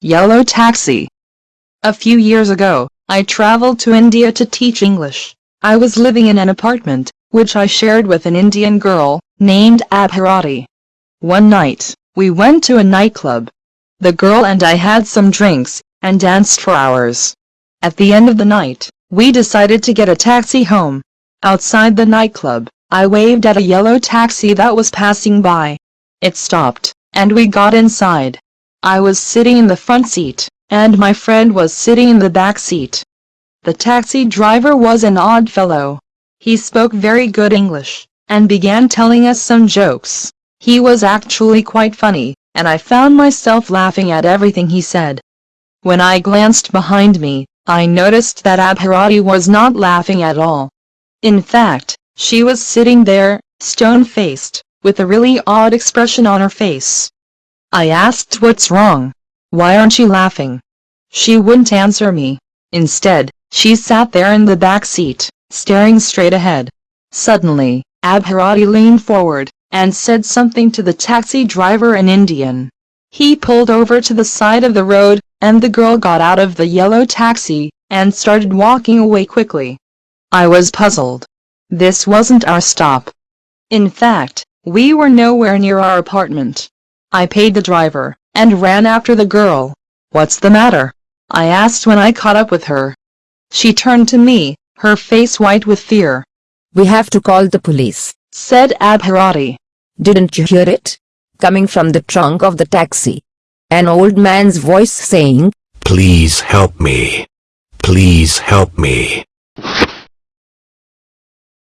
Yellow taxi. A few years ago, I traveled to India to teach English. I was living in an apartment, which I shared with an Indian girl, named Abhirati. One night, we went to a nightclub. The girl and I had some drinks, and danced for hours. At the end of the night, we decided to get a taxi home. Outside the nightclub, I waved at a yellow taxi that was passing by. It stopped, and we got inside. I was sitting in the front seat, and my friend was sitting in the back seat. The taxi driver was an odd fellow. He spoke very good English, and began telling us some jokes. He was actually quite funny, and I found myself laughing at everything he said. When I glanced behind me, I noticed that Abhirati was not laughing at all. In fact, she was sitting there, stone-faced, with a really odd expression on her face. I asked, "What's wrong? Why aren't you laughing?" She wouldn't answer me. Instead, she sat there in the back seat, staring straight ahead. Suddenly, Abhirati leaned forward, and said something to the taxi driver in Indian. He pulled over to the side of the road, and the girl got out of the yellow taxi, and started walking away quickly. I was puzzled. This wasn't our stop. In fact, we were nowhere near our apartment. I paid the driver, and ran after the girl. "What's the matter?" I asked when I caught up with her. She turned to me, her face white with fear. "We have to call the police," said Abhirati. "Didn't you hear it? Coming from the trunk of the taxi. An old man's voice saying, 'Please help me. Please help me.'